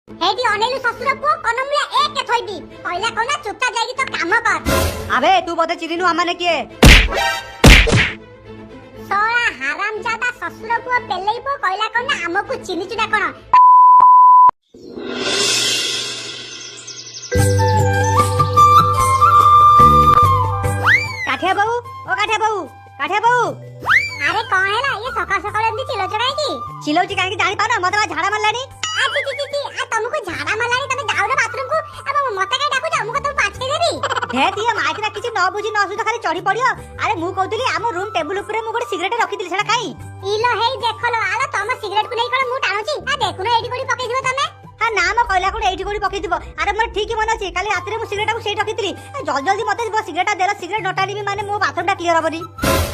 Heidi अनेलु ससुर पुओ कनमुला एक के थोइबी पहिला कोना चुपचाप जाई तो काम कर। अबे तू बोते चिरिनु आमाने किए सोळा हरामजादा ससुर पुओ पेलेई पुओ पहिला कोना हमकु चिनी चुडा कोन काठिया बहु ओ काठिया बहु अरे कोन हैला ये सका सका एंदी चिलो चकाई की चिलौची काहे की जानि पाना मते झाड़ा मारलानी आ ची आ तुमको झाड़ा मारलानी तमे जाऊ रे बाथरूम को अब मते काई डाकु हमको तो पाछे देबी हे दिया माइकरा किछि न बुझी न सुत खाली चढ़ी पड़ियो। अरे मु कहतली हम रूम टेबल ऊपर मु गोटे सिगरेट रखिदिली सेटा काई इलो हेई देखलो आलो तम सिगरेट को नै कोन मु टाणुची आ देखुनो एडी कोडी पकेइ दिबो तमे हा नाम कहला कोन एठी कोडी पकेइ दिबो। अरे मोर ठीक मन अछि काली रात रे मु सिगरेट को सेट रखिदिली जल्दी जल्दी मते दिबो सिगरेट देला सिगरेट नटानी माने मो बाथरूम टा क्लियर हबनी।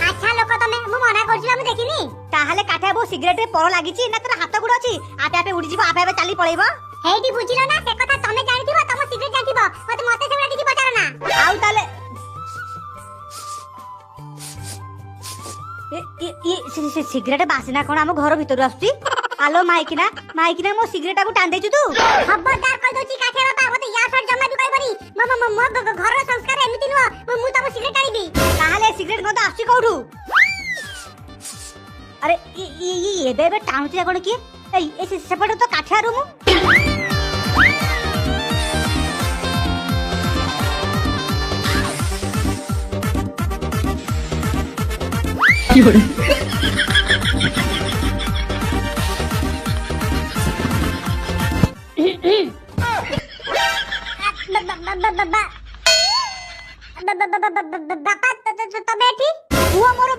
अच्छा लोक तमे मु मना करছিলা मु देखिनी ताहाले काठा बो सिगरेट रे पर लागिची ना तोर हाथ गुड अछि आपे आपे उडी जिवो आपे आपे चाली पळेबो। हेडी बुझिलो ना से कथा तमे जानिथिबो तम सिगरेट जानिथिबो मते सेबडा किछि पचार ना आउ ताले ये सिगरेट बासना कोन हम घर भीतर आछी। हेलो माइकिना मो सिगरेट को टान देछु तू खबरदार कह दोची काठे बाबा मते या सर जम्मा भी कहबरी मो घर संस्कार एमिति नुवा मु तम सिगरेट आइबी ताहाले सिगरेट गंध आछी कोठू। अरे ये बेबे टाणुची कोन की ए सेपट तो काठिया रूम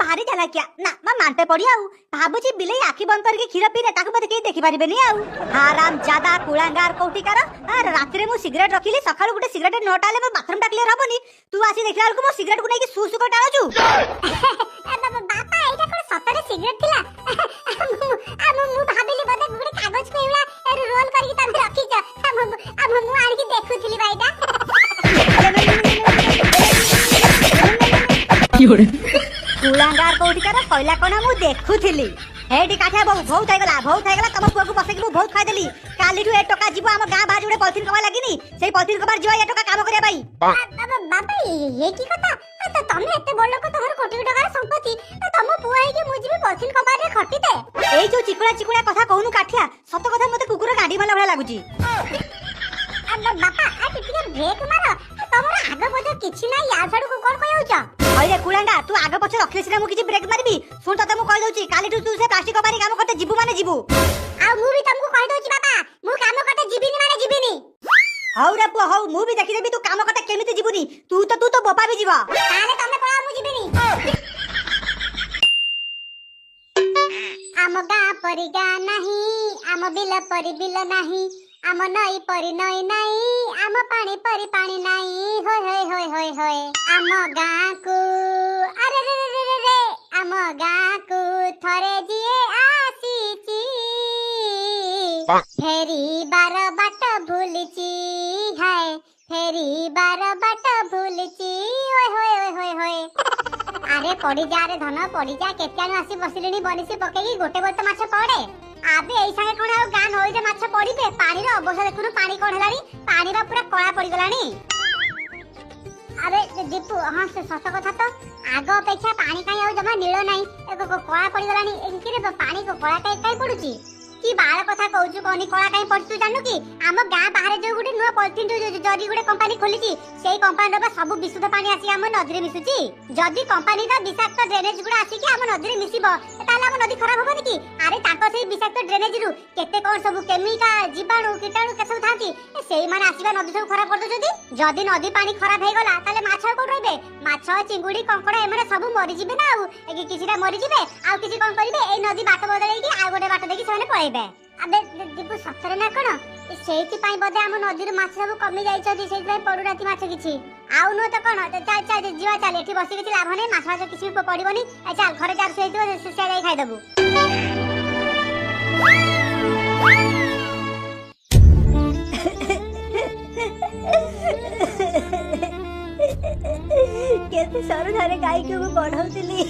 भारी चला क्या ना मैं मानते पड़ी आउ भाबुची बिले आखी बंद करके खीर पीने ताको मते के देखि परिबेनी आउ आराम ज्यादा कुळांगार कोठी कर अरे रात रे मु सिगरेट रखिली सकाळ गुटे सिगरेट नटाले मो बाथरूम टा क्लियर हबनी तू आसी देखला को मो सिगरेट को नै कि सुसु को टाळजु बापा एटा कोन सतरे सिगरेट थिला मु भाबिली बदे गुडे कागज को एला रोल करके तमे रखी छ मु आनी की देखुथिली भाईटा कुळांगार कोठी कर पहिला कोना मु देखुथिली हेडी काठिया बहुत आइगला तम पुआ को बसे कि मु बहुत खाइ देली काली ए टका जीव हम गां बाज उडे पॉलिथिन कमा लागिनी सेई पॉलिथिन कबार जीव ए टका काम करिया भाई बाबा ये की कथा तो तमे एते बड़ लोक तोहर कोटी टका संपत्ति तम पुआ है कि मुझे भी पॉलिथिन कबार रे खटी दे एई जो चिकुड़ा कथा कहनु काठिया सत कथा मते कुकुर गाडी माला भला लागुची। बापा आ टिके ब्रेक मार तमरा आगे पछे किछि ना या छडू को कोन कहउछ अरे कुळांगा तू आगे पछे रखले सिना मु किछि ब्रेक मारबी सुन तते मु कहि दउची काली तू से प्लास्टिक कबारी काम करते जीवु माने जीवु आ मु भी तुमको कहि दउची बाबा मु काम करते जीविनी माने जीविनी हौ रे पुआ हौ मु भी देखि देबी तू काम करते केमिति जीवुनी तू तो बोपा भी जीवा ताले तमे पळा मु जीविनी आम गा परि गा नाही आम बिल परि बिल नाही आम नई परि नई नाही आम पानी परि पानी नाही होय होय होय होय होय आम गा को अरे रे रे रे रे आम गा को थरे जिए आसीची फेरी बार बाट भूलची हाय फेरी बार बाट भूलची ओय होय होय होय होय अरे पड़ी जा रे धन पड़ी जा केत्यानु आसी बसिलेनी बनिसी पकेगी गोटे बत माछ पड़े आबे एई संगे कोन आ गान होई जे माछ पड़ीबे पानी रो अबस्था देखुनु पानी कोन हलानी पानी रा पूरा कळा पड़ी गलानी। अरे दीपू हां से सत कथा तो आगो अपेक्षा पानी काई आ जमा नीलो नाही एको कळा पड़ी गलानी इनकी रे पानी को कळा काई पडुची की बाळ कथा कहउछु कोनी कळा काई पडतु जानू की हम गां बाहर जो गुटे नुवा पॉलिथिन जो जरी गुटे कंपनी खोलिची सेई कंपनी रो सब विशुद्ध पानी आसी हम नदी रे मिसुची जदी कंपनी दा विषाक्त ड्रेनेज गुडा आसी की हम नदी रे मिसिबो ताला हम नदी खराब होबनी की अरे ताको सेई विषाक्त ड्रेनेज रु केते कोन सब केमिकल जीवाणु कीटाणु के सब थांती सेई माने आसीबा नदी सब खराब कर दो जदी नदी पानी खराब हे गला ताले माछ कोन रहबे माछ चिंगुडी कंकड़ा एमरे सब मरि जिबे ना आ किछिटा मरि जिबे आ किछि कोन करिवे ए नदी बाट बदलै की आ गोटे बाट देखि सने पळेबे अबे दीपू सतरे ना कोन सेति पाई बदे हम नदी रे माछ सब कमी जाई छथि सेति पाई पडु राती माछ किछि आउ न त कोन चल जीवा चल एठी बसी किछि लाभ नै माछ माछ किछि पडिबनी चल घरे जार सेति से जाई खाइ दबु केते सर धारे गाय के बढ़ौतली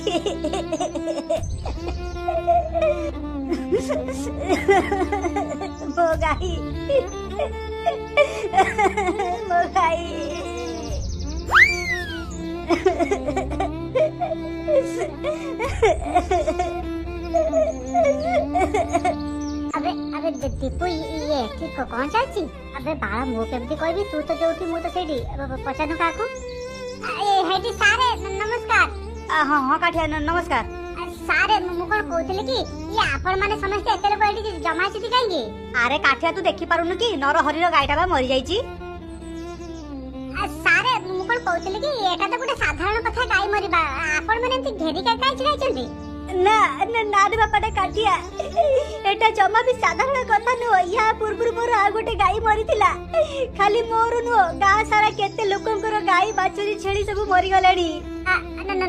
वो गाई ମୋ ଭାଇ अबे अबे दीपू ये ठीक कौन चाची? अबे बाळा मु केमती कहबी तू तो जोठी मु तो सेठी पचानु काकू ए हेटी सारे नमस्कार। हाँ हाँ काठिया नमस्कार। सारे मु कोन कहतले कि ये आपण माने समस्त एतले बैठी जमा छिति कांगे? अरे काठिया तू देखि पारुनु कि नर हरिर गायटा बा मरि जाईची। सारे मु कोन कहतले कि एटा तो गोटे साधारण कथा गाय मरिबा आपण माने एंती घेरी का काई छिड़ाइचंती? ना ना ना रे बापाटे काटिया एटा जमा भी साधारण कथा नुह। या पूर्व मोर आ गोटे गाई मरिथिला। खाली मोर नुह गाँ सारा केते लोकंकर गाई बाछुरी छेड़ी सब मरि गलानी।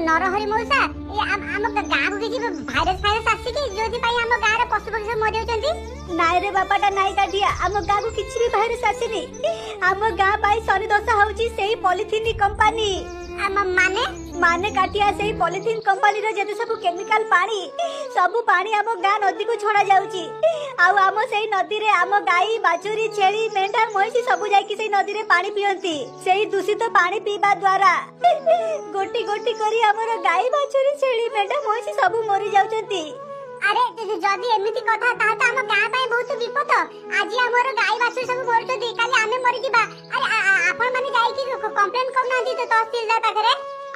नरहरि मौसा ए आम गाँ को किछि भाइरस आसी कि जोति पई हम गाँ रे पशु पक्षी मरि जाउचंती? नाइ रे बापाटा नाइ काटिया आम गाँ को किछि भी भाइरस आसीनी। आम गाँ पाई सनी दशा होउची सेही पॉलिथिन कंपनी माने काटिया सेही पॉलिथिन कंपनी रे जेते सब केमिकल पानी सब पानी आम गाँ नदी को छड़ा जाउची। आउ आम सेही नदी रे आम गाई बाछुरी छेली मेंढा महिषी सब जाईकी सेही नदी रे पानी पियंती। सेही दूषित पानी पीबा द्वारा गोटी गोटी करी हमर गाई बाछुरी छेली मेंढा महिषी सब मरि जाउचंती। अरे जदी एमिति कथा ता त हम गाँ पई बहुत विपद। आज हमर गाई बाछुरी सब मरचंती काली आमे मरि जिबा। अरे आपण माने जाई कि कंप्लेंट करना दी तो तहसीलदार पाखरे।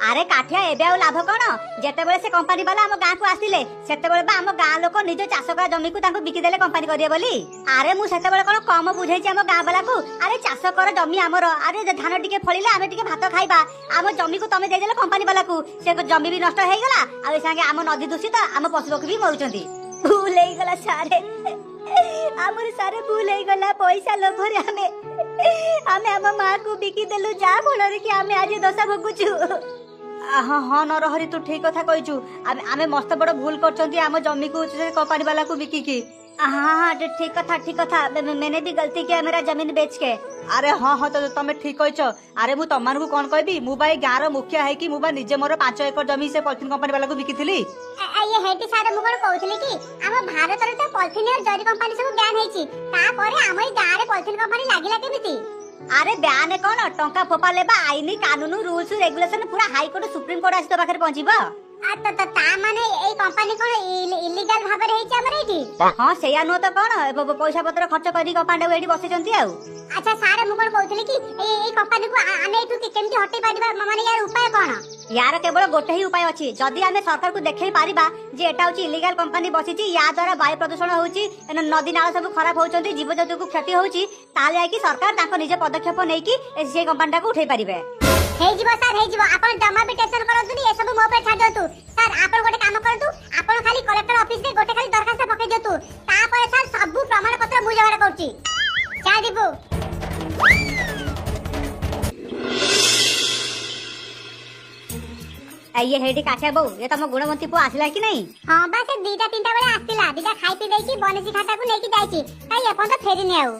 अरे काठिया एबे आ लाभ कोन? जेतेबेले से कंपनी वाला हम गाँ को आसिले सेतेबेले बा हम गाँ लोक निज चाष करा जमी को तांको बिकी देले कंपनी करिए बोली। अरे मु सेतेबेले कोन कम बुझाइछि हम गाँ वाला को। अरे चाष कर जमी हमर अरे धान टिके फळिले आमे टिके भात खाइबा हम जमी को तमे दे देले कंपनी वाला को से जमी भी नष्ट हेइ गला। आ संगे हम नदी दूषित हम पशु पक्षी भी मरुचंती। भूल हेइ गला सारे हमर सारे भूल हेइ गला पैसा लोभरे हमें हम मां को बिकी देलु जा फଳରେ कि हमें आज दशा भोगुछु। हाँ हाँ नरहरि तू ठीक कथा कहिछु। आमे मस्त बड़ भूल करछंती हम जमी को कंपनी वाला को बिकी की। हाँ ठीक कथा मैंने भी गलती किया मेरा जमीन बेच के। अरे हाँ हाँ तो तमे ठीक कहछ। अरे मु तमान को कोन कहबी मु भाई गाँ रो मुखिया है कि मु बा निजे मोर 5 एकड़ जमी से पॉलिथिन कंपनी वाला को बिकिथिली। ये हेटी सारे मु कोन कहउथले कि हम भारत रे त पॉलिथिन और जरी कंपनी सब बैन हेछि ता परे हमई गाँ रे पॉलिथिन कंपनी लागिला केमिति? अरे ब्यान कौन टंका फोपा लेबा आईनी कानून रूल्स रेगुलेशन पूरा हाई कोर्ट सुप्रीम कोर्ट आसी तो पाखरे पहुंचीबा। ता माने एई कंपनी कोन इलीगल भाबरे हेछि हमर एठी? हां सेया नो तो कोन पैसा पत्र खर्च करी कंपनी एठी बसेचंती आउ। अच्छा सारे मु कोन कहउथले कि एई कंपनी को आने एठु केमति हटै पारिबा माने यार उपाय कोन? यार केवल गोटे ही उपाय अछि। जदि आमे सरकार को देखै पारिबा जे एटा होछि इलीगल कंपनी बसिछि या द्वारा वायु प्रदूषण होछि नदी नाला सब खराब होचंती जीव जंतु को क्षति होछि ताले कि सरकार ताको निजे पदक्षेप नै कि से कंपनीटा को उठै पारिबे। हे जीव सर हे जीव आपण जमा भी टेंशन करंतु ए सब मो पे छाड़ दतु। सर आपण गोटे काम करंतु आपण खाली कलेक्टर ऑफिस रे गोटे खाली दरखास्त पकै दतु ता पर सर सब प्रमाण पत्र मु जमा करछि। जा दीपू ये हेडी काठिया बहु ये तम गुणवंती पु आसिला कि नहीं? हां बा से 2टा 3टा बेले आसिला 2टा खाई पी देकी बनसी खाता को लेकी जाईची काई अपन तो फेरी नै आउ।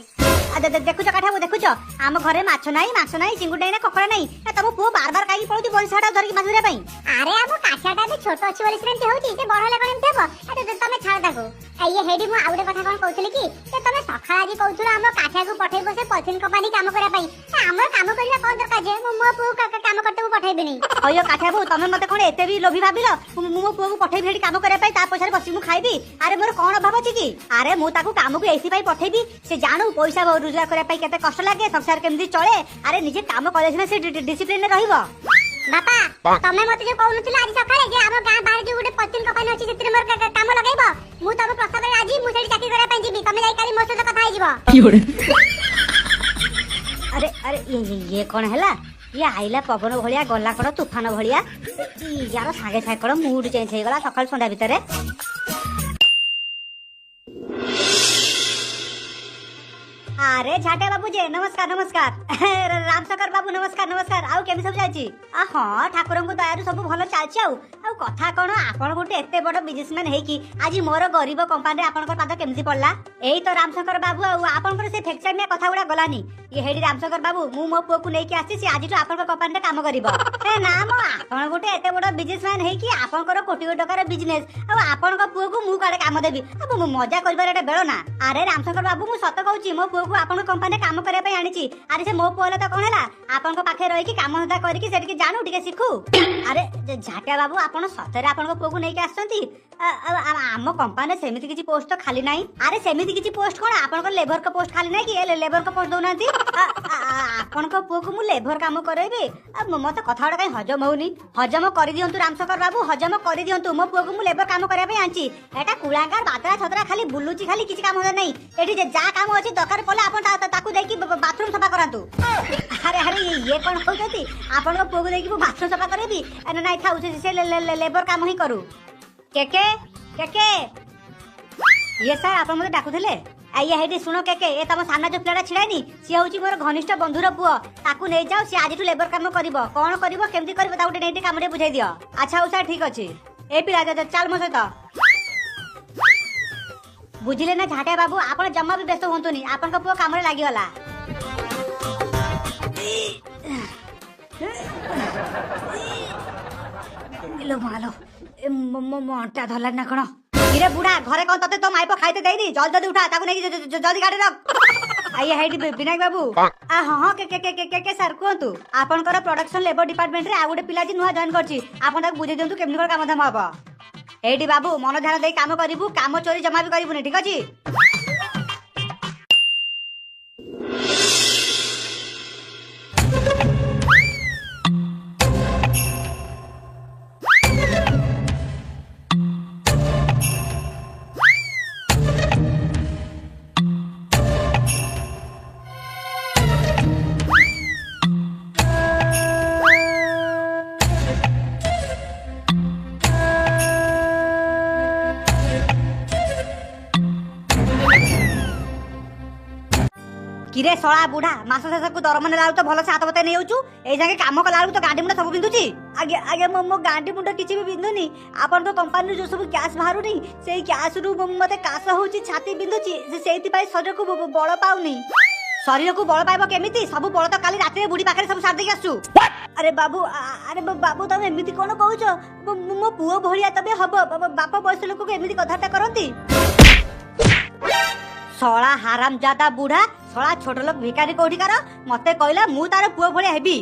देखुच काठा देखुच आम घरे माछ नाही चिंगुड़ नाही ना ककड़ा नाही तम पुओ बार बार काई पळुती बंसीटा धरिकी माछ धरिया पई। अरे हम काठियाटा भी छोट अछि बोली सेंती होती से बड़ ले कोन देबो अरे तमे छाड़ दाको। ये हेडी मु आउडे कथा कोन कहउतले कि से तमे सखा आजी कहउतला हम काठिया को पठेबो से पॉलिथिन कंपनी काम करिया पई हमर काम करिया कोन दरकार जे मो पुओ काम करते मु पठेबी नहीं। अयो काठिया बो तमे मते कोन एते भी लोभी भाबिलो मो पुओ को पठेबी हेडी काम करिया पई ता पैसा बसी मु खाइबी। अरे मोर कोन अभाव अछि कि अरे मु ताको काम को एसी पई पठेबी से जानू पैसा रोजगार करिया पई केते कष्ट लागे संसार केमदी चले। अरे निजे काम कले सिना से डिसिप्लिन रे रहइबो। बापा तमे मते जे कहउनथिला आज सकाळे जे हम गां बाहर जे गुटे पॉलिथिन कंपनी अछि सेतिर मोर काम लगाइबो मु तब प्रस्ताव रे आजी मु सेठी चाकरी करा पई जीबी तमे जाई काली मोर से कथा आइ जीबो। अरे अरे ये कोन हैला ये आइला पवन भलिया गला कोन तूफान भलिया यार सागे सागे कोन मूड चेंज हे गला सकाळ संध्या भितरे। अरे झाटे बाबू जे नमस्कार नमस्कार रामशंकर बाबू नमस्कार आउ केमी सब जाची? हाँ ठाकुर को दयारु सब भल चलछि आउ कथा कोन आपण गोटे एते बड़ बिजनेसमैन हे कि आज मोर गरीब कंपनी आपण को पाद केमती पड़ला एई तो रामशंकर बाबू आउ आपण को से फेक्चर में कथा गुडा गलानी। ये हेडी रामशंकर बाबू मु मो पुओ को लेके आसी से आज तो आपण को कंपनी रे काम करिवो ए ना मो आपण गोटे एते बड़ बिजनेसमैन हे कि आपण को कोटी कोटी टका रे बिजनेस आ आपण को पुओ को मु काडे काम देबी अब मु मजा करबार एटा बेलो ना। अरे रामशंकर बाबू मु सत कहूची मो पुओ पुओ आपन कंपनी काम करे पे आनिची अरे से मो पुओला त कोन हला आपन को पाखे रही कि काम धंदा करी कि सेठी जानू टिके सिखू अरे झाटिया बाबू आपन सतरे आपन को पुओ को नै के आछंती आम कंपनी सेमिति किछि पोस्ट खाली नाही अरे सेमिति किछि पोस्ट कोन आपन को लेबर को पोस्ट खाली नाही कि लेबर को पोस्ट दउनांती आपन को पुओ को मु लेबर काम करेबे मते कथा कहीं हजम होनी हजम कर दियंतु रामशंकर बाबू हजम कर दियंतु मो पुओ को मु लेबर काम करे पे आंची एटा कुळांगार बातरा छतरा खाली बुलुची खाली किछि काम होय नाही एठी जे जा काम अछि दरकार पले आपन ताकू देकी बाथरूम सफा करंतु अरे अरे ये कोन होजती आपन को पुओ को देकी बाथरूम सफा करेबी एना नाही थाउ से लेबर काम ही करू केके केके ये सर आपन मते डाकुथिले आइया हेडी सुनो केके ए तम सामना जो पिलाडा छिड़ानी सी होची मोर घनिष्ठ बंधुर पुओ ताकू नै जाओ सी आजिटु लेबर काम करिवो कोन करिवो केमती करिवो ताउटे नेटी काम रे बुझाई दियो अच्छा उसा ठीक अछि ए पिला जा चल मो सहित बुझिले ना झाटिया बाबू आपन जम्मा भी व्यस्त होंतुनी आपन का पुओ काम रे लागि गला लो मालो मोंटा धला ना कोन इरे बुढ़ा घरे कोन तते तो माइपो खाइते देई दी जल्दी जल्दी उठा ताकू नै जल्दी गाड़ी रख आइए हेडी विनायक बाबू आ हां के सर कोंतु आपन कर प्रोडक्शन लेबर डिपार्टमेंट रे आ गुटे पिला जी नुवा जॉइन करची आपन ताक बुझे दियंतु केमनी कर काम धाम हबो एडी बाबू मन ध्यान देई काम करिवु काम चोरी जमा भी करिवु नै ठीक अछि किरे सळा बुढ़ा मास शेष को दरमने लाउ तो भलो से हाथ बते नै होचू ए जाके काम कला तो गांडी मुंडा सब बिंदुची आगे आगे मो गांडी मुंडा किछि भी बिंदुनी आपन तो कंपनी जो सब गैस बाहरु नहीं सेई गैस रु मते कास होची छाती बिंदुची से सेति पई शरीर को बळ पाउनी शरीर को बळ पाइबो केमिति सब बळ तो काली रात रे बुढ़ी पाखरे सब सार देके आसु अरे बाबू तुम एमिति कोन कहउछ मो पुओ भलिया तबे हबो बापा बयस लोक को एमिति कथाटा करंती सळा हरामजादा बुढ़ा सळा छोट लोक भिखारी कोठिकार मते कहला मु तार पुओ भलिया हेबी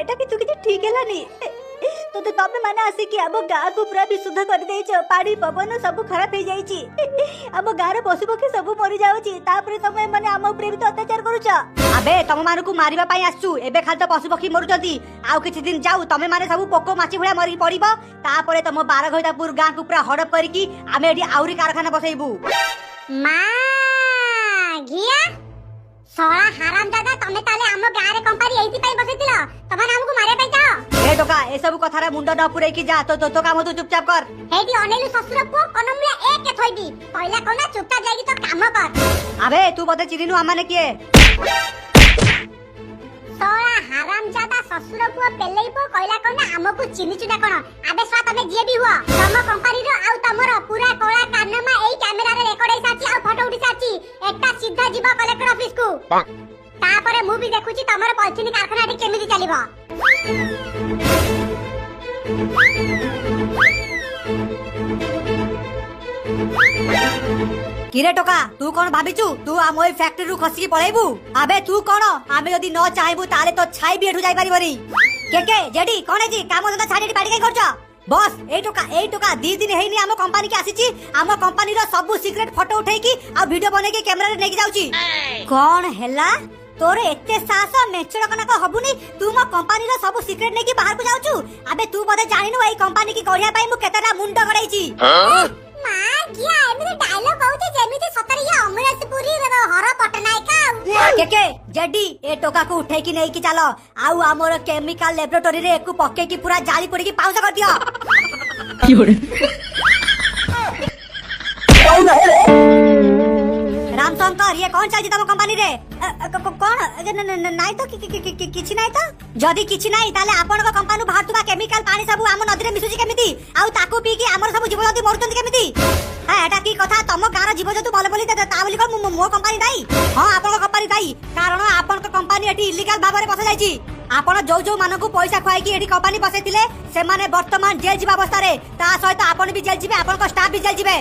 एटा किछु किछि ठीक हेलानी तो तमे माने आसी कि अब गाँ को पूरा विशुद्ध कर देछ पानी पवन सब खराब हो जाईची अब गाँ रे पशु पक्षी सब मरि जाउची तापरे तमे माने हम ऊपर भी तो अत्याचार करूछ अबे तम मानु को मारिबा पई आसु एबे खाली तो पशु पक्षी मरुचंती आउ किछि दिन जाऊ तमे माने सब पोको माची भळा मरि पड़िबो तापरे तम 12 घइतापुर गाँ को पूरा हड़प करकी आमे एडी आउरी कारखाना बसैबू मा घिया सोळा हरामजादा तमे ताले हम गाँ रे कंपनी एइति पई बसैतिलो तमे हमको मारे पई जाओ ए टोका ए सब कथा रे मुंडा न पुरै की जा तो काम तू चुपचाप कर हेडी अनेलु ससुर पो कनमला एक के थोइबी पहिला कोना चुपचाप जाई तो काम कर अबे तू बते चिरिनु हमने किए सोळा हरामजादा ससुर पो पेलेई पो कहला कोना हमको चिनी चुना कोन आबे स्वा तमे जे भी हुआ तम कंपनी रो आउ तमरो पूरा कोळा कानमा एई कैमरा रे रेकॉर्ड होई साची आ फोटो उठी साची एकटा सीधा जीवा कलेक्टर ऑफिस को तापरे मु भी देखुची तमरो पॉलिथिन कारखाना केमिति चलीबो किरे टोका तू कौन भाबिचु तू आम ओई फैक्ट्री रु खसी पळेबू आबे तू कौन आमे यदि न चाहेबू ताले तो छाई भी एठु जाई परिबरी के जेडी कोन जी काम धंदा छाडी पाडी काई करछ बस ए टोका 2 दिन हेनी हम कंपनी के आसीची हम कंपनी रो सब सीक्रेट फोटो उठै की आ वीडियो बने के कैमरा रे नेकी जाउची कौन हैला तोरे एते साहस मेचड़ कनक हबुनी तू मो कंपनी रो सब सीक्रेट नेकी बाहर को जाउचू अबे तू बदे जानिनु एई कंपनी की करिया पई मु केतरा मुंड गड़ाईची मा गिया एमे डायलॉग कहउची जेमिति सतरी या अमरेशपुरी रे हर पटनायक के जेडी ए टोका को उठै की नै की चलो आउ हमर केमिकल लैबोरेटरी रे एकु पक्के की पूरा जाली पड़ी की पाउसा कर दियो रामशंकर ये कौन चाहिए तम कंपनी रे कौन नाइ तो किछि नाइ तो जदी किछि नाइ ताले आपन को कंपनी बाहरतुबा केमिकल पानी सब हम नदी रे मिसुची केमिति आउ ताकू पी की हमर सब जीवजंतु मरुचंती केमिति हां एटा की कथा तम गार जीवजंतु बोले बोली ता बोली को मो कंपनी दाई हां आपन को कंपनी दाई कारण आपन को कंपनी एठी इलीगल भाबरे बस जाईची आपन जो मानन को पैसा खुआई की एठी कंपनी बसैतिले से माने वर्तमान जेल जीवा अवस्था रे ता सहित आपन भी जेल जीवे आपन को स्टाफ भी जेल जीवे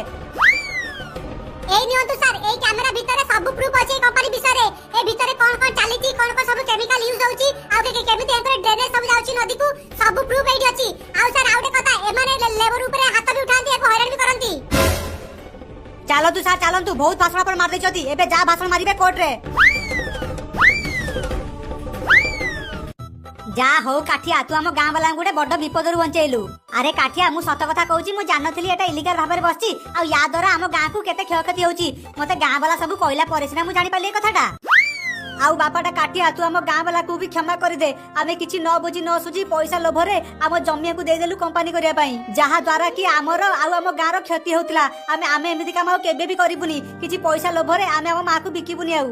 এই নিয়ন্তু স্যার এই ক্যামেরা ভিতরে সব প্রুফ আছে এই কোম্পানি বিষয়ে এই ভিতরে কোন কোন চালিছি কোন কোন সব কেমিক্যাল ইউজ হউছি আর কেমিতি এন্টর ড্রেনেজ সব যাଉଛି নদীକୁ সব প্রুফ এইটি আছে আর স্যার আউটে কথা এমানে লেবর উপরে হাত বি উঠান্তি এক হয়রান বি করন্তি ଚାଲନ୍ତୁ ସାର୍ ଚାଲନ୍ତୁ ବହୁତ ଭାଷଣ ଆପଣ ମାରିଦେଇଛନ୍ତି ଏବେ ଯାହା ଭାଷଣ ମାରିବେ କୋର୍ଟରେ ଯାହା ହଉ କାଠିଆ ତୁ ଆମ ଗାଁ ବାଲାଙ୍କୁ ଗୋଟେ ବଡ ବିପଦରୁ ବଞ୍ଚେଇଲୁ ଆରେ କାଠିଆ ମୁଁ ସତ କଥା କହୁଛି ମୁଁ ଜାଣିନଥିଲି ଏଟା ଇଲିଗାଲ ଭାବରେ ବସିଛି ଆଉ ୟା ଦ୍ୱାରା ଆମ ଗାଁକୁ କେତେ କ୍ଷୟକ୍ଷତି ହଉଛି ମତେ ଗାଁ ବାଲା ସବୁ କହିଲା ପରେ ସିନା ମୁଁ ଜାଣିପାରିଲି ଏ କଥାଟା ଆଉ ବାପାଟା କାଠିଆ ତୁ ଆମ ଗାଁ ବାଲାକୁ ବି କ୍ଷମା କରିଦେ ଆମେ କିଛି ନ ବୁଝି ନ ସୁଝି ପଇସା ଲୋଭରେ ଆମ ଜମିକୁ ଦେଇଦେଲୁ କମ୍ପାନୀ କରିବା ପାଇଁ ଯାହା ଦ୍ୱାରା କି ଆମର ଆଉ ଆମ ଗାଁର କ୍ଷତି ହଉଥିଲା ଆମେ ଏମିତି କାମ ଆଉ କେବେ ବି କରିବୁନି କିଛି ପଇସା ଲୋଭରେ ଆମେ ଆମ ମାକୁ ବିକିବୁନି ଆଉ